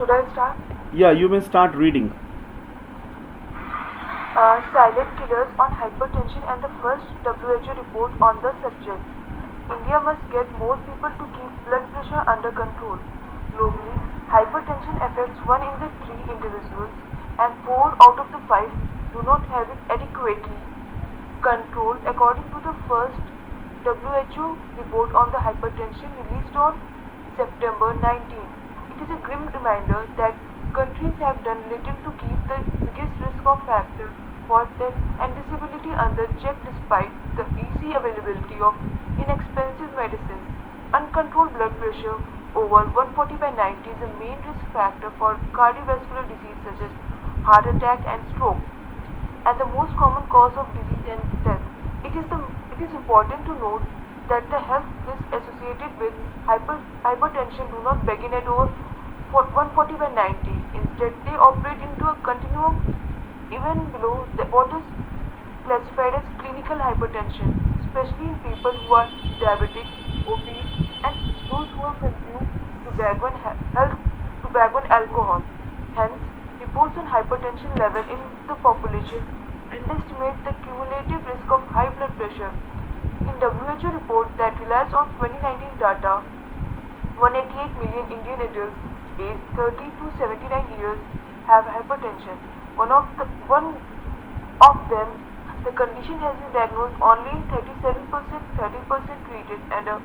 Should I start? Yeah, you may start reading. Silent killers on hypertension and the first WHO report on the subject. India must get more people to keep blood pressure under control. Globally, hypertension affects 1 in the 3 individuals and 4 out of the 5 do not have it adequately controlled according to the first WHO report on the hypertension released on September 19. It is a grim reminder that countries have done little to keep the biggest risk of factor for death and disability under check despite the easy availability of inexpensive medicines. Uncontrolled blood pressure over 140 by 90 is a main risk factor for cardiovascular disease such as heart attack and stroke, and the most common cause of disease and death. It is important to note that the health risks associated with hypertension do not begin at over 140 by 90. Instead, they operate into a continuum even below what is classified as clinical hypertension, especially in people who are diabetic, obese, and those who have consumed tobacco and tobacco and alcohol. Hence, reports on hypertension level in the population underestimate the cumulative risk of high blood pressure. In WHO report that relies on 2019 data, 188 million Indian adults aged 30 to 79 years have hypertension. One of them, the condition has been diagnosed only in 37%, 30% treated, and a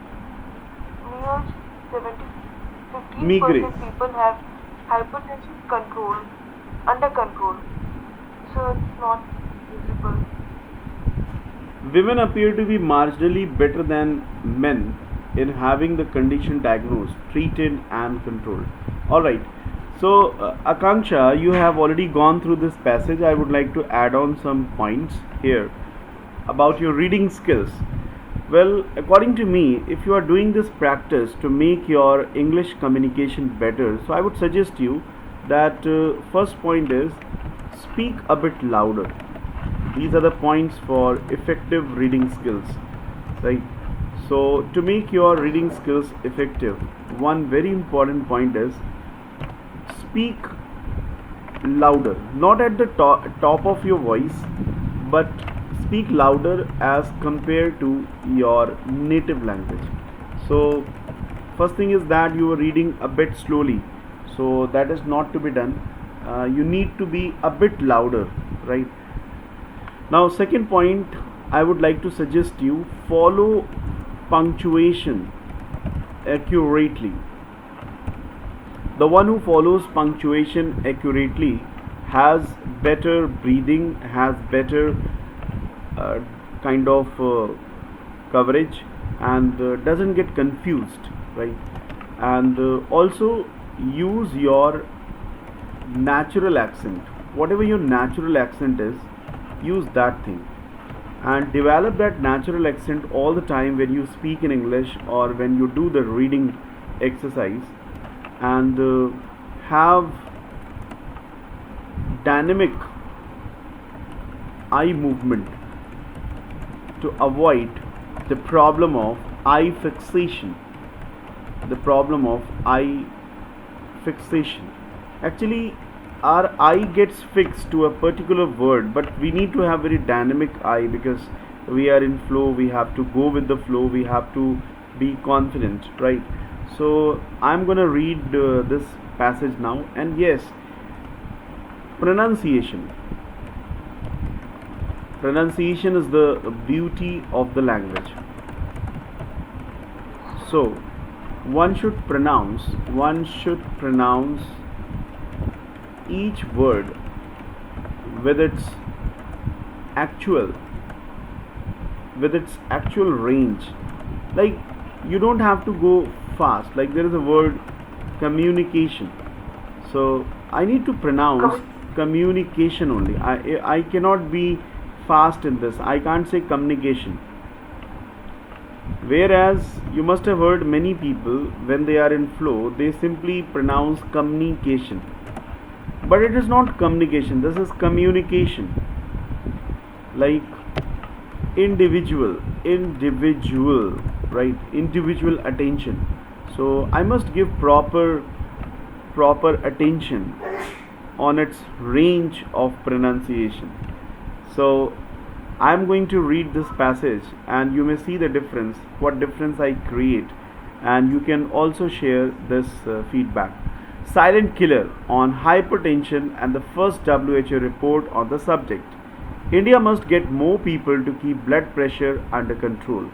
mere 70, Migre. 15% people have hypertension under control. So it's not visible. Women appear to be marginally better than men in having the condition diagnosed, treated, and controlled. Alright, so Akanksha, you have already gone through this passage. I would like to add on some points here about your reading skills. Well, according to me, if you are doing this practice to make your English communication better, so I would suggest you that first point is speak a bit louder. These are the points for effective reading skills, right? So to make your reading skills effective, one very important point is speak louder, not at the top of your voice, but speak louder as compared to your native language. So first thing is that you are reading a bit slowly, so that is not to be done. You need to be a bit louder, right? Now, second point, I would like to suggest you follow punctuation accurately. The one who follows punctuation accurately has better breathing, has better uh, kind of coverage, and doesn't get confused, right? And also use your natural accent. Whatever your natural accent is, use that thing and develop that natural accent all the time when you speak in English or when you do the reading exercise, and have dynamic eye movement to avoid the problem of eye fixation. The problem of eye fixation. Actually, our eye gets fixed to a particular word, but we need to have very dynamic eye because we are in flow. We have to go with the flow. We have to be confident, right? So I'm gonna read this passage now, and yes, pronunciation. Pronunciation is the beauty of the language. So one should pronounce each word with its actual actual range. Like, you don't have to go fast. Like, there is a word communication, so I need to pronounce communication only. I cannot be fast in this. I can't say communication. Whereas you must have heard many people, when they are in flow, they simply pronounce communication, but it is not communication, this is communication. Like individual, right? Individual attention. So I must give proper proper attention on its range of pronunciation. So I'm going to read this passage and you may see the difference, what difference I create, and you can also share this feedback. Silent killer on hypertension and the first WHO report on the subject. India must get more people to keep blood pressure under control.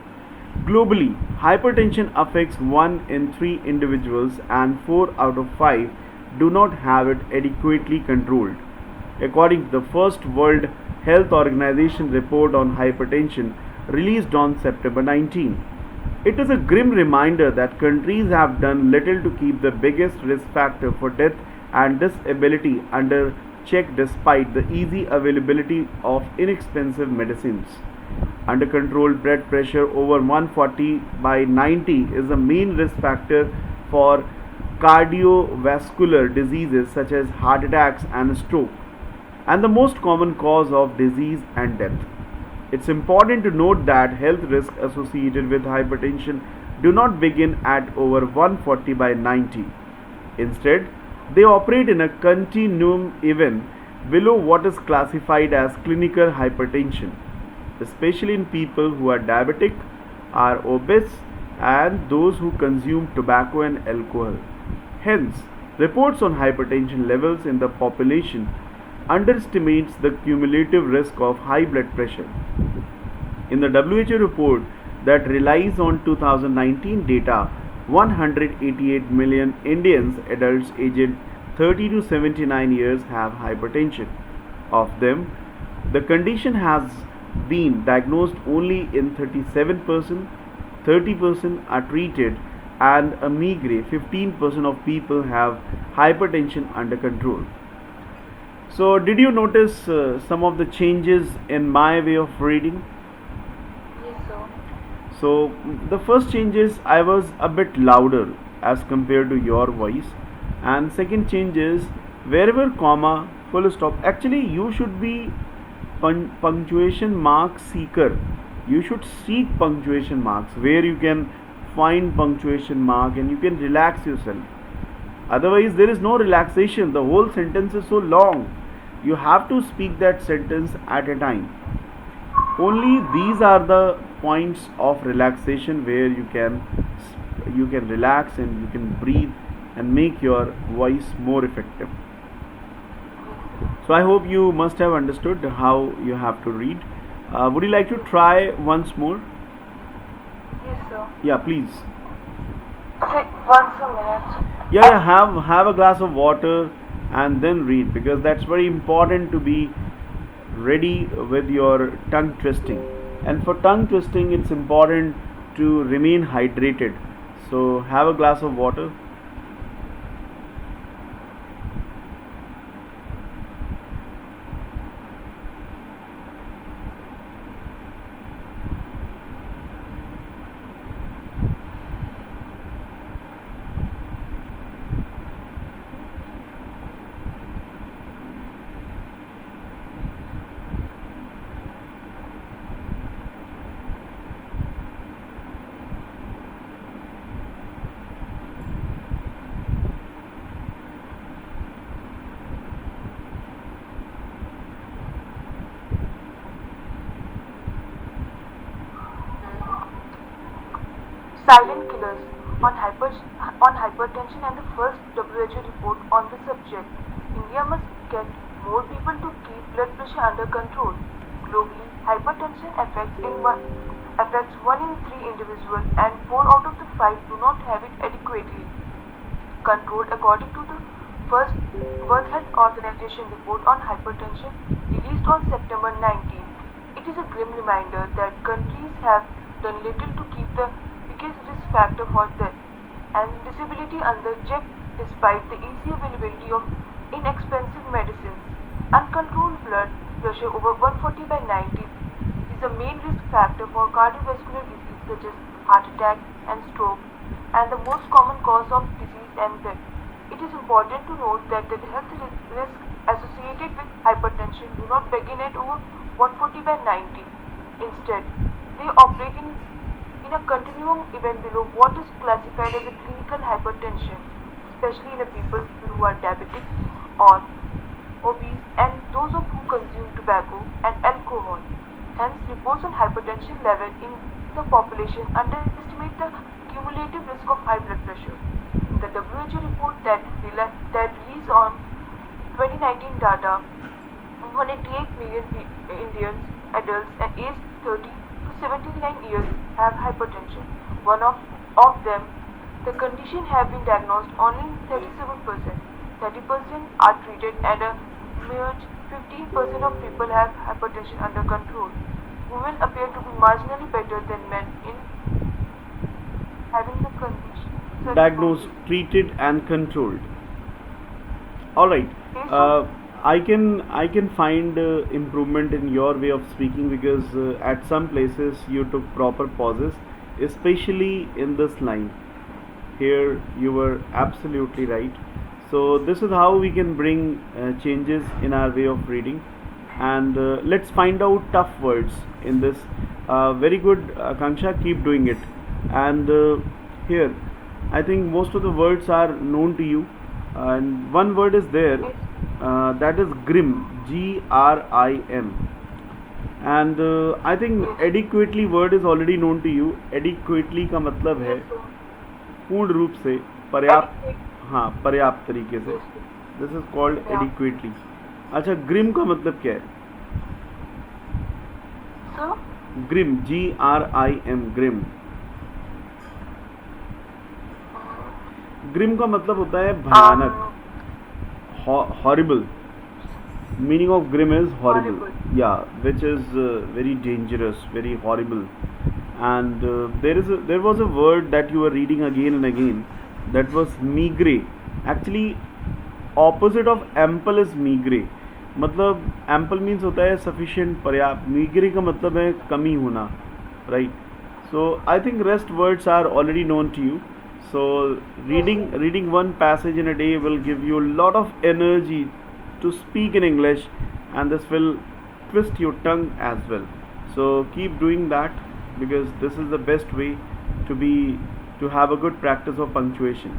Globally, hypertension affects 1 in 3 individuals and 4 out of 5 do not have it adequately controlled. According to the first World Health Organization report on hypertension released on September 19. It is a grim reminder that countries have done little to keep the biggest risk factor for death and disability under check despite the easy availability of inexpensive medicines. Under controlled blood pressure over 140 by 90 is the main risk factor for cardiovascular diseases such as heart attacks and stroke, and the most common cause of disease and death. It's important to note that health risks associated with hypertension do not begin at over 140 by 90. Instead, they operate in a continuum even below what is classified as clinical hypertension, especially in people who are diabetic, are obese, and those who consume tobacco and alcohol. Hence, reports on hypertension levels in the population underestimates the cumulative risk of high blood pressure. In the WHO report that relies on 2019 data, 188 million Indians adults aged 30 to 79 years have hypertension. Of them, the condition has been diagnosed only in 37%, 30% are treated, and a meager 15% of people have hypertension under control. So, did you notice some of the changes in my way of reading? Yes, sir. So, the first change is I was a bit louder as compared to your voice, and second change is wherever comma, full stop. Actually, you should be punctuation mark seeker. You should seek punctuation marks where you can find punctuation mark and you can relax yourself. Otherwise, there is no relaxation. The whole sentence is so long. You have to speak that sentence at a time. Only these are the points of relaxation where you can relax and you can breathe and make your voice more effective. So I hope you must have understood how you have to read. Would you like to try once more? Yes, sir. Yeah, please. Once a minute. Yeah, have a glass of water and then read, because that's very important to be ready with your tongue twisting. And for tongue twisting, it's important to remain hydrated. So have a glass of water. Silent killers on hypertension and the first WHO report on the subject. India must get more people to keep blood pressure under control. Globally, hypertension affects 1 in 3 individuals and 4 out of the 5 do not have it adequately controlled according to the first World Health Organization report on hypertension released on September 19. It is a grim reminder that countries have done little to keep the biggest risk factor for death and disability under check despite the easy availability of inexpensive medicines. Uncontrolled blood pressure over 140 by 90 is a main risk factor for cardiovascular disease such as heart attack and stroke, and the most common cause of disease and death. It is important to note that the health risks associated with hypertension do not begin at over 140 by 90. Instead, they operate in a continuum even below what is classified as a clinical hypertension, especially in the people who are diabetic or obese and those of who consume tobacco and alcohol. Hence, reports on hypertension level in the population underestimate the cumulative risk of high blood pressure. The WHO report that released on 2019 data, 188 million Indians, adults aged 30 to 79 years have hypertension. One of them, the condition have been diagnosed only in 37%. 30% are treated and a mere 15% of people have hypertension under control. Women appear to be marginally better than men in having the condition. Diagnosed, treated, and controlled. All right. Based on Uh, I can find improvement in your way of speaking because at some places you took proper pauses, especially in this line. Here you were absolutely right. So this is how we can bring changes in our way of reading, and let's find out tough words in this. Very good, Akanksha. Keep doing it. And here, I think most of the words are known to you, and one word is there, yes, that is grim. GRIM. And I think yes, adequately word is already known to you. Adequately का मतलब है yes, so पूर्ण रूप से, पर्याप्त, adequate, हाँ पर्याप्त तरीके से. yes, this is called yeah. Adequately. अच्छा, ग्रिम का मतलब क्या है? So, grim, GRIM, grim. Grim का मतलब होता है भयानक, um, horrible. Meaning of grim is horrible. horrible. Yeah, which is very dangerous, very horrible. And there was a word that you were reading again and again, that was meagre. Actually, opposite of ample is meagre. मतलब ample means होता है sufficient, पर्याप्त. meagre का मतलब है कमी होना, right? So I think rest words are already known to you. So Yes, reading one passage in a day will give you a lot of energy to speak in English, and this will twist your tongue as well. So keep doing that because this is the best way to be to have a good practice of punctuation.